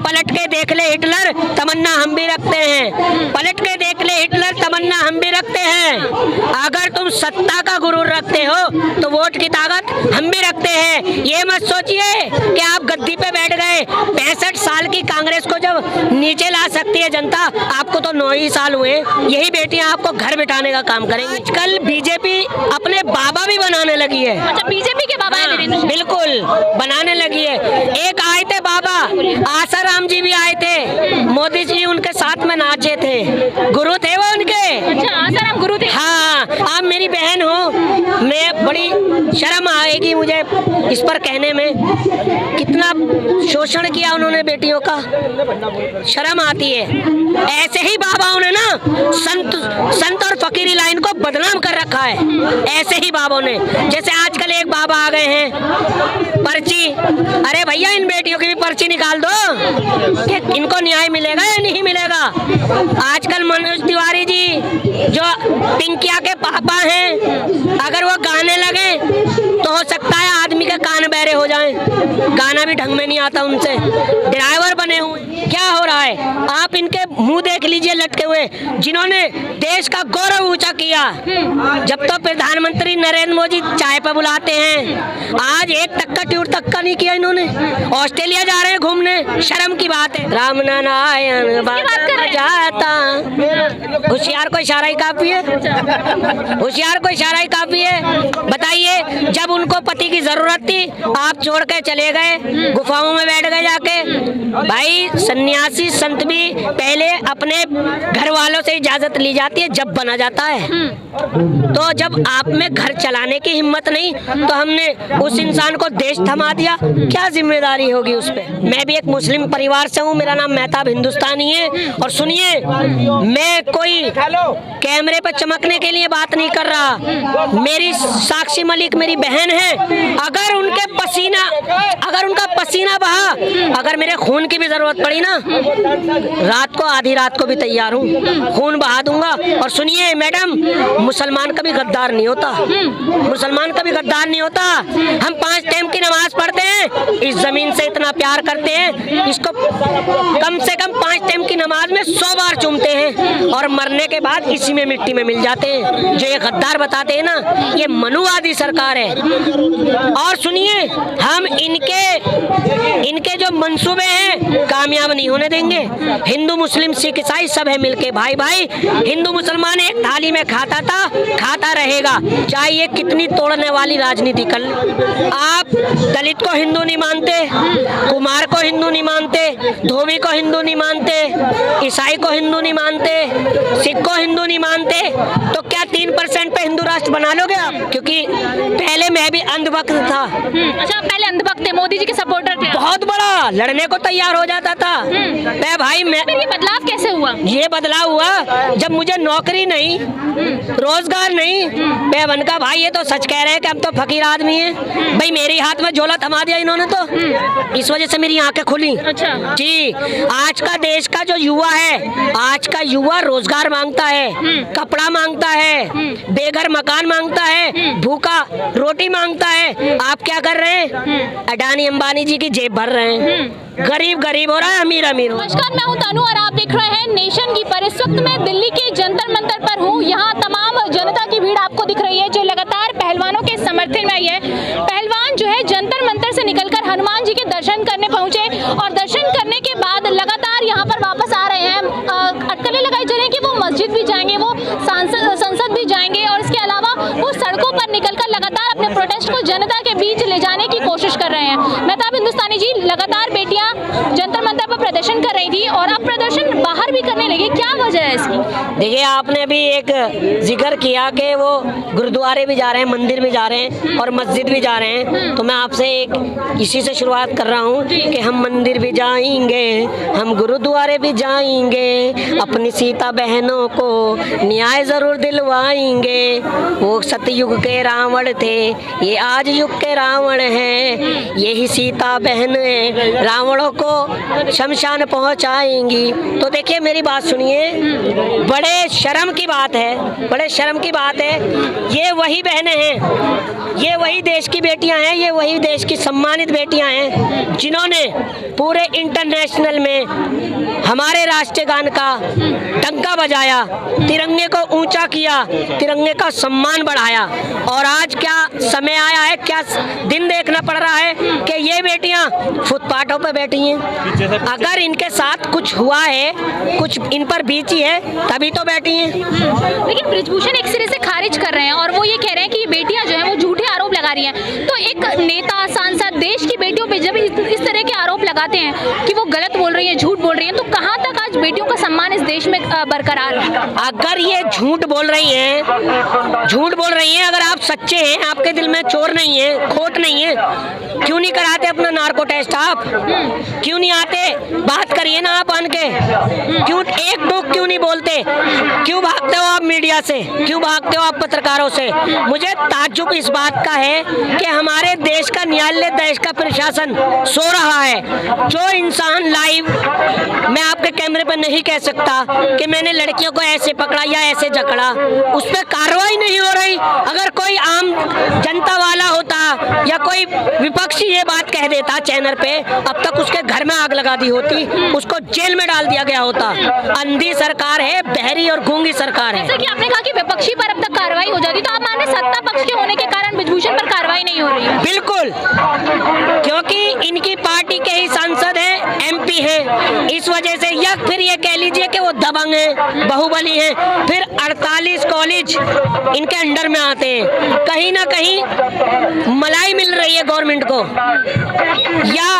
पलट के देख ले हिटलर, तमन्ना हम भी रखते हैं। पलट के देख ले हिटलर, तमन्ना हम भी रखते हैं। अगर तुम सत्ता का गुरूर रखते हो तो वोट की ताकत हम भी रखते हैं। ये मत सोचिए कि आप गद्दी पे बैठ गए। 65 साल की कांग्रेस को जब नीचे ला सकती है जनता, आपको तो 9 ही साल हुए। यही बेटियां आपको घर बिठाने का काम करेंगी। आजकल बीजेपी अपने बाबा भी बनाने लगी है। अच्छा, बीजेपी के बाबा है? बिल्कुल बनाने लगी है। एक आए थे बाबा, आसाराम जी भी आए थे, मोदी जी उनके साथ में नाचे थे, गुरु थे वो उनके। अच्छा, आसाराम गुरु थे। हाँ, आप मेरी बहन हो, मैं बड़ी शर्म आएगी मुझे इस पर कहने में, कितना शोषण किया उन्होंने बेटियों का, शर्म आती है। ऐसे ही बाबाओं ने ना संत और फकीरी लाइन को बदनाम कर रखा है। ऐसे ही बाबों ने, जैसे आजकल एक बाबा आ गए हैं, पर्ची, अरे भैया इन बेटियों की भी पर्ची निकाल दो कि इनको न्याय मिलेगा या नहीं मिलेगा। आजकल मनोज तिवारी जी जो पिंकिया के पापा हैं, अगर वो गाने लगे तो हो सकता है आदमी के कान बहरे हो जाएं। गाना भी ढंग में नहीं आता उनसे, ड्राइवर बने हुए। क्या हो रहा है, आप इनके मुंह देख लीजिए लटके हुए, जिन्होंने देश का गौरव ऊंचा किया। जब तो प्रधानमंत्री नरेंद्र मोदी चाय पे बुलाते हैं, आज एक टक्का ट्यूर तक का नहीं किया इन्होंने। ऑस्ट्रेलिया जा रहे हैं घूमने, शर्म की बात है। राम नारायण जाता, होशियार को इशारा ही काफी है, होशियार को इशारा ही काफी है। बताइए, जब उनको पति की जरूरत थी, आप छोड़ के चले गए, गुफाओं में बैठ गए जाके। भाई सन्यासी संत भी पहले अपने घर वालों से इजाजत ली जाती है जब बना जाता है। तो जब आप में घर चलाने की हिम्मत नहीं, तो हमने उस इंसान को देश थमा दिया, क्या जिम्मेदारी होगी उस पे। मैं भी एक मुस्लिम परिवार से हूँ, मेरा नाम मेहताब हिंदुस्तानी है। और सुनिए, मैं कोई कैमरे पे चमकने के लिए बात नहीं कर रहा। मेरी साक्षी मलिक मेरी बहन है, अगर उनका पसीना बहा, अगर मेरे खून की भी जरूरत पड़ी ना, रात को आधी रात को भी तैयार हूँ, खून बहा दूंगा। और सुनिए मैडम, मुसलमान कभी गद्दार नहीं होता, मुसलमान कभी गद्दार नहीं होता। हम 5 टाइम की नमाज पढ़ते हैं, इस जमीन से इतना प्यार करते हैं, इसको कम से कम 5 टाइम की नमाज में 100 बार चूमते हैं, और मरने के बाद इसी में मिट्टी में मिल जाते हैं। जो ये गद्दार बताते हैं ना, ये मनुवादी सरकार है। और सुनिए, हम इनके जो मंसूबे हैं कामयाब नहीं होने देंगे। हिंदू मुस्लिम सिख ईसाई सब है मिलके भाई भाई। हिंदू मुसलमान एक थाली में खाता था, खाता रहेगा, चाहे ये कितनी तोड़ने वाली राजनीति कर ले। आप दलित को हिंदू नहीं मानते, कुमार को हिंदू नहीं मानते, धोबी को हिंदू नहीं मानते, ईसाई को हिंदू नहीं मानते, सिख को हिंदू नहीं मानते, तो क्या 3% पे हिंदू राष्ट्र बना लोगे आप? क्योंकि पहले मैं भी अंधभक्त था। अच्छा, पहले अंधभक्त थे, मोदी जी के सपोर्टर थे, बहुत बड़ा, लड़ने को तैयार हो जाता था। मैं भाई, मैं ये बदलाव कैसे हुआ? ये बदलाव हुआ जब मुझे नौकरी नहीं, रोजगार नहीं। मैं बन का भाई, ये तो सच कह रहे हैं कि हम तो फकीर आदमी हैं। भाई मेरे हाथ में झोला थमा दिया इन्होंने, तो इस वजह से मेरी आंखें खुली। अच्छा जी, आज का देश का जो युवा है, आज का युवा रोजगार मांगता है, कपड़ा मांगता है, बेघर मकान मांगता है, भूखा रोटी मांगता है। आप क्या कर रहे हैं? अडानी अंबानी जी की जेब भर रहे हैं। गरीब गरीब हो रहा है, अमीर अमीर हो। नमस्कार, मैं हूं तनु और आप देख रहे हैं नेशन की। पर इस वक्त मैं दिल्ली के जंतर मंतर पर हूं। यहाँ तमाम जनता की भीड़ आपको दिख रही है जो लगातार पहलवानों के समर्थन में आई है। पहलवान जो है जंतर मंतर से निकलकर हनुमान जी के दर्शन करने पहुंचे, और दर्शन करने के बाद लगातार यहाँ पर वापस आ रहे हैं। अटकलें लगाई जा रही है कि वो मस्जिद भी जाएंगे, वो संसद भी जाएंगे, और इसके अलावा वो सड़कों पर निकलकर लगातार अपने प्रोटेस्ट को जनता के बीच ले जाने की कोशिश कर रहे हैं। मेहताब हिंदुस्तानी जी, लगातार बेटियां जंतर मंतर पर प्रदर्शन कर रही थी और अब प्रदर्शन बाहर भी करने लगी, क्या वजह है इसकी? देखिए, आपने भी एक जिक्र किया कि वो गुरुद्वारे भी जा रहे हैं, मंदिर भी जा रहे हैं और मस्जिद भी जा रहे हैं, तो मैं आपसे एक इसी से शुरुआत कर रहा हूँ कि हम मंदिर भी जाएंगे, हम गुरुद्वारे भी जाएंगे, अपनी सीता बहनों को न्याय जरूर दिलवाएंगे। वो सतयुग के रावण थे, ये आज युग के रावण हैं, यही सीता बहन रावणों को शमशान पहुंचाएंगी। तो देखिए, मेरी बात सुनिए, बड़े शर्म की बात है, बड़े शर्म की बात है। ये वही बहनें हैं, ये वही देश की बेटियां हैं, ये वही देश की सम्मानित बेटियां हैं जिन्होंने पूरे इंटरनेशनल में हमारे राष्ट्रीय गान का डंका बजाया, तिरंगे को ऊंचा किया, तिरंगे का सम्मान बढ़ाया। और आज क्या समय आया है, क्या दिन देखना पड़ रहा है कि ये बेटियां फुटपाथों पर बैठी हैं। अगर इनके साथ कुछ हुआ है, कुछ इन पर बीती है, तभी तो बैठी हैं। लेकिन ब्रिजभूषण एक सिरे से खारिज कर रहे हैं और वो ये कह रहे हैं कि ये बेटियां जो है वो झूठे आरोप लगा रही हैं। तो एक नेता, सांसद देश की बेटियों पे जब इस तरह के आरोप लगाते हैं कि वो गलत बोल रही हैं, झूठ बोल रही हैं, तो कहाँ तक आज बेटियों का सम्मान इस देश में बरकरार है? अगर ये झूठ बोल रही हैं, झूठ बोल रही हैं, अगर आप सच्चे हैं, आपके दिल में चोर नहीं है, खोट नहीं है, क्यों नहीं कराते अपना नार्को टेस्ट? आप क्यों नहीं आते? बात करिए ना आप आन के, क्यों एक टूक क्यों नहीं बोलते? क्यों भागते हो आप मीडिया से, क्यों भागते हो आप पत्रकारों से? मुझे ताज्जुब इस बात का है कि हमारे देश का न्यायालय, देश का प्रशासन सो रहा है। जो इंसान लाइव, मैं आपके कैमरे पर नहीं कह सकता कि मैंने लड़कियों को ऐसे पकड़ा या ऐसे जकड़ा, उस पर कार्रवाई नहीं हो रही। अगर कोई आम जनता वाला होता या कोई विपक्षी ये बात कह देता चैनल पे, अब तक उसके घर में आग लगा दी होती, उसको जेल में डाल दिया गया होता। अंधी सरकार है, बहरी और गूंगी सरकार है। जैसे कि आपने कहा कि विपक्षी पर अब तक कार्रवाई हो जाती, तो आप माने सत्ता पक्ष के होने के कारण ब्रिजभूषण पर कार्रवाई नहीं हो रही है? बिल्कुल, क्योंकि इनकी पार्टी के ही सांसद हैं, MP हैं, इस वजह से, या फिर ये कह लीजिए कि वो दबंग हैं, बाहुबली हैं। फिर 48 कॉलेज इनके अंडर में आते हैं। कहीं ना कहीं मलाई मिल रही है गवर्नमेंट को। या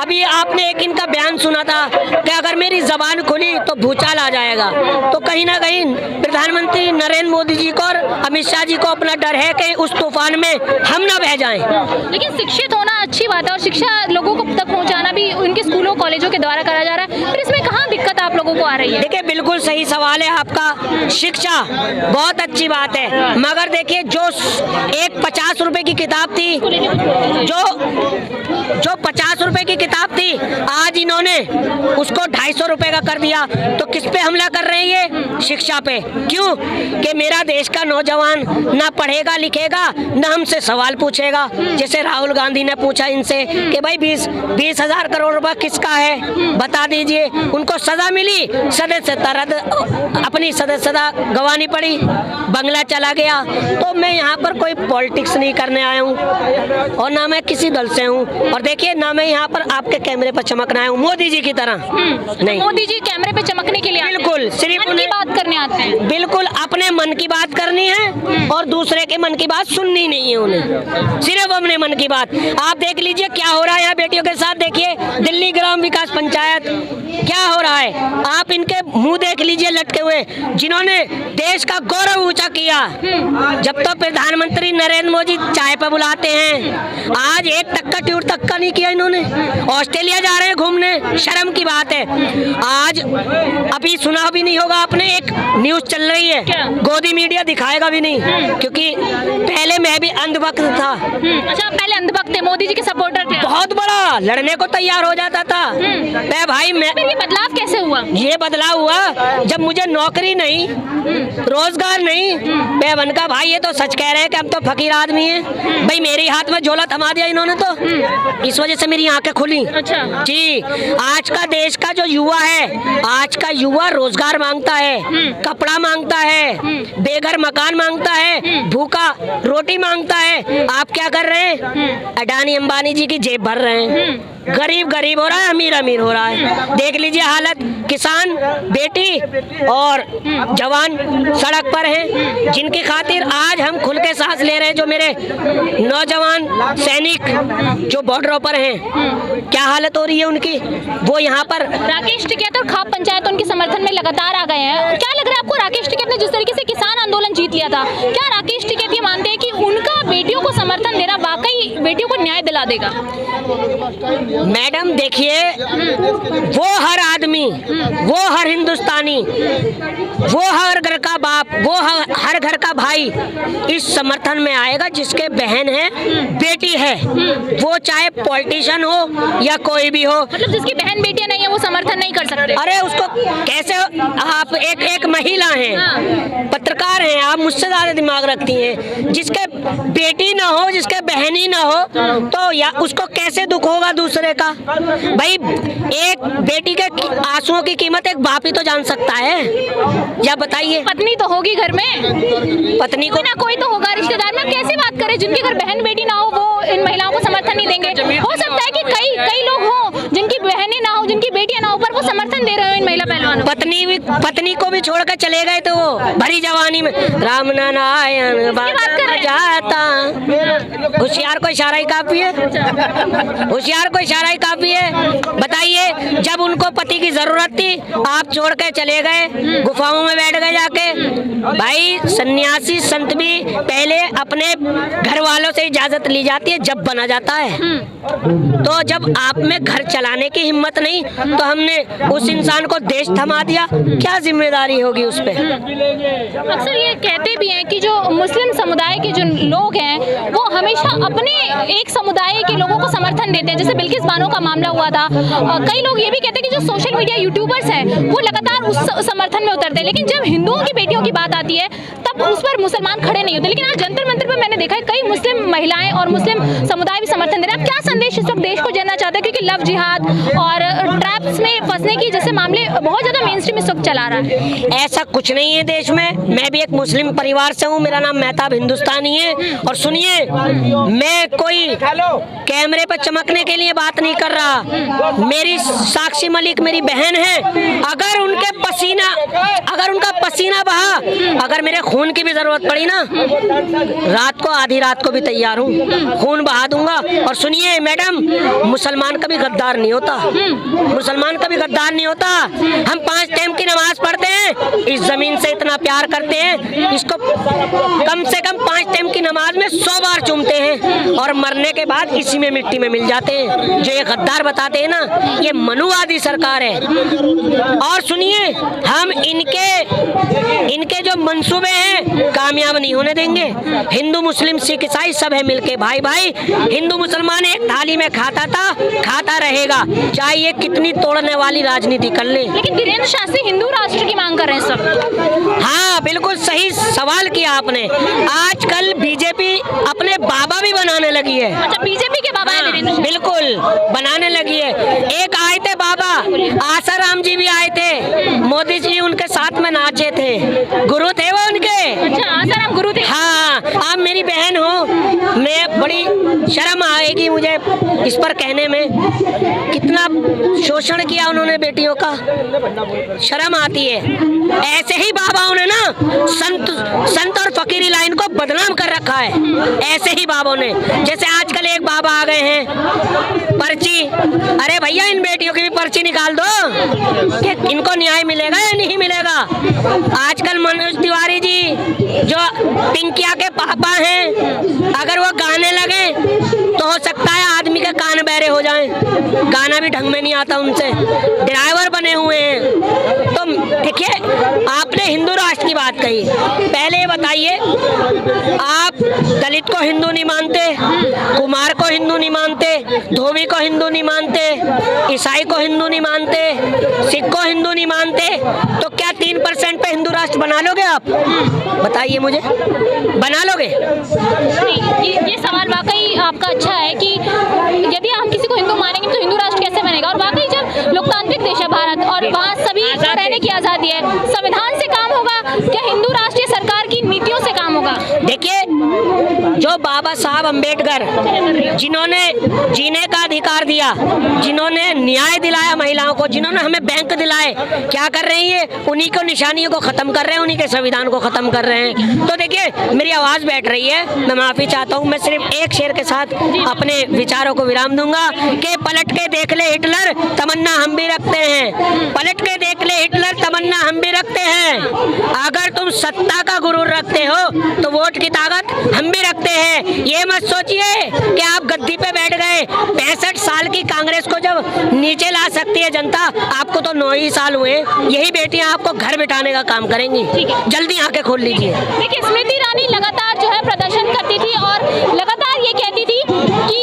अभी आपने एक इनका बयान सुना था कि अगर मेरी जबान खुली तो भूचाल आ जाएगा। तो कहीं ना कहीं प्रधानमंत्री नरेंद्र मोदी जी को और अमित शाह जी को अपना डर है कि उस तूफान में हम ना बह जाएं। लेकिन शिक्षित होना अच्छी बात है और शिक्षा लोगों को तक पहुंचाना भी उनके स्कूलों कॉलेजों के द्वारा करा जा रहा है, फिर इसमें कहाँ दिक्कत आप लोगों को आ रही है? देखिए, बिल्कुल सही सवाल है आपका। शिक्षा बहुत अच्छी बात है, मगर देखिए जो एक 50 रुपए की किताब थी, जो 50 रुपए की किताब थी, आज इन्होंने उसको 250 रुपए का कर दिया। तो किस पे हमला कर रहे हैं ये? शिक्षा पे। क्यों? कि मेरा देश का नौजवान ना पढ़ेगा लिखेगा, ना हमसे सवाल पूछेगा। जैसे राहुल गांधी ने पूछा इनसे कि भाई 20 हजार करोड़ रुपए किसका है, बता दीजिए। उनको सजा मिली, सदस्यता रद्द, अपनी सदस्यता गंवानी पड़ी, बंगला चला गया। तो मैं यहाँ पर कोई पॉलिटिक्स नहीं करने आया हूँ और ना मैं किसी दल से हूँ, और देखिए ना मैं यहाँ पर आपके कैमरे पर चमकना आया हूँ मोदी जी की तरह। नहीं, मोदी जी कैमरे पे चमकने के लिए बिल्कुल सिर्फ मन की बात करने आते हैं। बिल्कुल अपने मन की बात करनी है और दूसरे के मन की बात सुननी नहीं है उन्हें, सिर्फ अपने मन की बात। आप देख लीजिए क्या हो रहा है यहाँ बेटियों के साथ। देखिए दिल्ली ग्राम विकास पंचायत क्या हो रहा है, आप इनके मुंह देख लीजिए लटके हुए, जिन्होंने देश का गौरव ऊंचा किया। जब तो प्रधानमंत्री नरेंद्र मोदी चाय पे बुलाते हैं, आज एक टक्का ट्यूट तक का नहीं किया इन्होंने। ऑस्ट्रेलिया जा रहे हैं घूमने, शर्म की बात है। आज अभी सुना भी नहीं होगा आपने, एक न्यूज चल रही है, गोदी मीडिया दिखाएगा भी नहीं, क्योंकि पहले मैं भी अंधभक्त था। अच्छा, पहले अंधभक्त थे, मोदी जी के सपोर्टर थे? बहुत बड़ा, लड़ने को तैयार हो जाता था मैं भाई। मैं ये बदलाव कैसे हुआ? ये बदलाव हुआ जब मुझे नौकरी नहीं, रोजगार नहीं। मैं बन का भाई, ये तो सच कह रहे हैं कि हम तो फकीर आदमी हैं भाई। मेरे हाथ में झोला थमा दिया इन्होंने, तो इस वजह से मेरी आंखें खुली। अच्छा जी, आज का देश का जो युवा है, आज का युवा रोजगार मांगता है, कपड़ा मांगता है, बेघर मकान मांगता है, भूखा रोटी मांगता है। आप क्या कर रहे हैं? अडानी अंबानी जी की जेब भर रहे हैं। गरीब गरीब हो रहा है, अमीर अमीर हो रहा है। देख लीजिए हालत, किसान बेटी और जवान सड़क पर हैं, जिनकी खातिर आज हम खुल के सांस ले रहे हैं। जो मेरे नौजवान सैनिक जो बॉर्डरों पर हैं, क्या हालत हो रही है उनकी, वो यहाँ पर। राकेश टिकैत और खाप पंचायत उनके समर्थन में लगातार आ गए हैं। क्या लग रहा है आपको, राकेश टिकैत ने जिस तरीके से किसान आंदोलन जीत लिया था, क्या राकेश टिकैत ये मानते हैं कि उनका बेटियों को समर्थन देना वाकई बेटियों को न्याय दिला देगा? मैडम देखिए, वो हर आदमी, वो हर हिंदुस्तानी, वो हर घर का बाप, वो हर घर का भाई इस समर्थन में आएगा जिसके बहन है, बेटी है, वो चाहे पॉलिटिशियन हो या कोई भी हो। मतलब जिसकी बहन बेटियां नहीं है वो समर्थन नहीं कर सकते? अरे उसको कैसे, आप एक महिला हैं, पत्रकार हैं, आप मुझसे ज्यादा दिमाग रखती हैं। जिसके बेटी ना हो, जिसके बहनी ना हो, तो या उसको कैसे दुख होगा दूसरे का? भाई एक बेटी के आंसुओं की कीमत एक बाप ही तो जान सकता है, या बताइए। पत्नी तो होगी घर में, पत्नी को ना कोई तो होगा रिश्तेदार में। कैसे बात करें, जिनके घर बहन बेटी ना हो वो इन महिलाओं को समर्थन नहीं देंगे? हो सकता है कि कई लोग हों जिनकी बहनें ना हो, जिनकी बेटियां ना हो, पर वो समर्थन दे रहे हो इन महिला पहलवानों। पत्नी को भी छोड़कर चले गए तो वो भरी जवानी में राम नारायण जाता। होशियार को इशारा ही काफी है, होशियार को इशारा ही काफी है। बताइए, जब उनको पति की जरूरत थी आप छोड़ के चले गए, गुफाओं में बैठ गए जाके। भाई सन्यासी संत भी पहले अपने घर वालों से इजाजत ली जाती है जब बना जाता है। तो जब आप में घर चलाने की हिम्मत नहीं तो हमने उस इंसान को देश थमा दिया, क्या जिम्मेदारी होगी उस पे? अक्सर ये कहते भी हैं कि जो मुस्लिम समुदाय के जो लोग हैं वो हमेशा अपने एक समुदाय के लोगों को समर्थन देते हैं। जैसे बिल्किस बानो का मामला हुआ था, कई लोग ये भी कहते हैं कि जो सोशल मीडिया यूट्यूबर्स हैं वो लगातार उस समर्थन में उतरते हैं, लेकिन जब हिंदुओं की बेटियों की बात आती है तब उस पर मुसलमान खड़े नहीं होते। लेकिन आज जंतर मंतर पर मैंने देखा है कई मुस्लिम महिलाएं और मुस्लिम समुदाय भी समर्थन दे रहे हैं। आप क्या संदेश इस वक्त देश को देना चाहते हैं, क्योंकि लव जिहाद और ट्रैप्स में फंसने की जैसे मामले बहुत ज्यादा मेन स्ट्रीम इस वक्त चला रहा है? ऐसा कुछ नहीं है देश में। मैं भी एक मुस्लिम परिवार से हूँ, मेरा नाम मेहताब हिंदुस्तानी है। और सुनिए, मैं कोई कैमरे पर चमकने के लिए बात नहीं कर रहा। मेरी साक्षी मलिक मेरी बहन है, अगर उनका पसीना बहा, अगर मेरे खून की भी जरूरत पड़ी ना, रात को आधी रात को भी तैयार हूँ, खून बहा दूंगा। और सुनिए मैडम, मुसलमान कभी गद्दार नहीं होता, मुसलमान कभी गद्दार नहीं होता। हम 5 टाइम की नमाज पढ़ते हैं, इस जमीन से इतना प्यार करते हैं, इसको कम से कम 5 टाइम की नमाज में 100 बार चूमते हैं, और मरने के बाद इसी में मिट्टी में मिल जाते हैं। जो ये गद्दार बताते हैं ना, ये मनुवादी सरकार है। और सुनिए, हम इनके जो मंसूबे हैं कामयाब नहीं होने देंगे। हिंदू मुस्लिम सिख ईसाई सब है मिलके भाई भाई। हिंदू मुसलमान एक थाली में खाता था, खाता रहेगा, चाहे ये कितनी तोड़ने वाली राजनीति कर ले। लेकिन वीरेंद्र शास्त्री हिंदू राष्ट्र की मांग कर रहे हैं सब। हाँ, बिल्कुल सही सवाल किया आपने। आजकल बीजेपी अपने बाबा भी बनाने लगी है। अच्छा, बीजेपी के बाबा है वीरेंद्र? बिल्कुल बनाने लगी है। एक आए थे बाबा, आसाराम जी भी आए थे, मोदी जी उनके साथ में नाचे थे, गुरु थे वो उनके। अच्छा, आसाराम गुरु थे? हाँ, आप मेरी बहन हो, मैं बड़ी शर्म आएगी मुझे इस पर कहने में, कितना शोषण किया उन्होंने बेटियों का, शर्म आती है। ऐसे ही बाबाओं ने ना संत और फकीरी लाइन को बदनाम कर रखा है, ऐसे ही बाबों ने। जैसे आजकल एक बाबा आ गए हैं, पर्ची, अरे भैया इन बेटियों की भी पर्ची निकाल दो कि इनको न्याय मिलेगा या नहीं मिलेगा। आजकल मनोज तिवारी जी जो पिंकिया के पापा हैं, अगर वो गाने लगे तो हो सकता है आदमी के कान बहरे हो जाएं, गाना भी ढंग में नहीं आता उनसे, ड्राइवर बने हुए हैं। तो देखिए, आपने हिंदू राष्ट्र की बात कही, पहले ये बताइए, आप दलित को हिंदू नहीं मानते, कुमार को हिंदू नहीं मानते, धोबी को हिंदू नहीं मानते, ईसाई को हिंदू नहीं मानते, सिख को हिंदू नहीं मानते, तो क्या 3% पे हिंदू राष्ट्र बना लोगे आप? बताइए मुझे, बना लोगे? ये सवाल वाकई आपका अच्छा है कि यदि हम किसी को हिंदू मानेंगे तो हिंदू राष्ट्र कैसे बनेगा? और वाकई जब लोकतांत्रिक देश है भारत और वहाँ सभी को रहने की आज़ादी है, संविधान से काम होगा क्या हिंदू राष्ट्रीय सरकार की नीतियों से काम होगा? देखिए, जो बाबा साहब अम्बेडकर, जिन्होंने जीने का अधिकार दिया, जिन्होंने न्याय दिलाया महिलाओं को, जिन्होंने हमें बैंक दिलाए, क्या कर रही है? उन्हीं को निशानियों को खत्म कर रहे हैं, उन्हीं के संविधान को खत्म कर रहे हैं। तो देखिए, मेरी आवाज बैठ रही है, मैं माफी चाहता हूँ। मैं सिर्फ एक शेर के साथ अपने विचारों को विराम दूंगा कि पलट के देख ले हिटलर, तमन्ना हम भी रखते हैं। पलट के देख ले हिटलर, तमन्ना हम भी रखते हैं। अगर तुम सत्ता का गुरूर रखते हो तो वोट की ताकत हम भी रखते हैं। ये मत सोचिए कि आप गद्दी पे बैठ गए। 65 साल की कांग्रेस को जब नीचे ला सकती है जनता, आपको तो 9 ही साल हुए। यही बेटियां आपको घर बिठाने का काम करेंगी। जल्दी आंखें खोल लीजिए। देखिए, स्मृति ईरानी लगातार जो है प्रदर्शन करती थी और लगातार ये कहती थी कि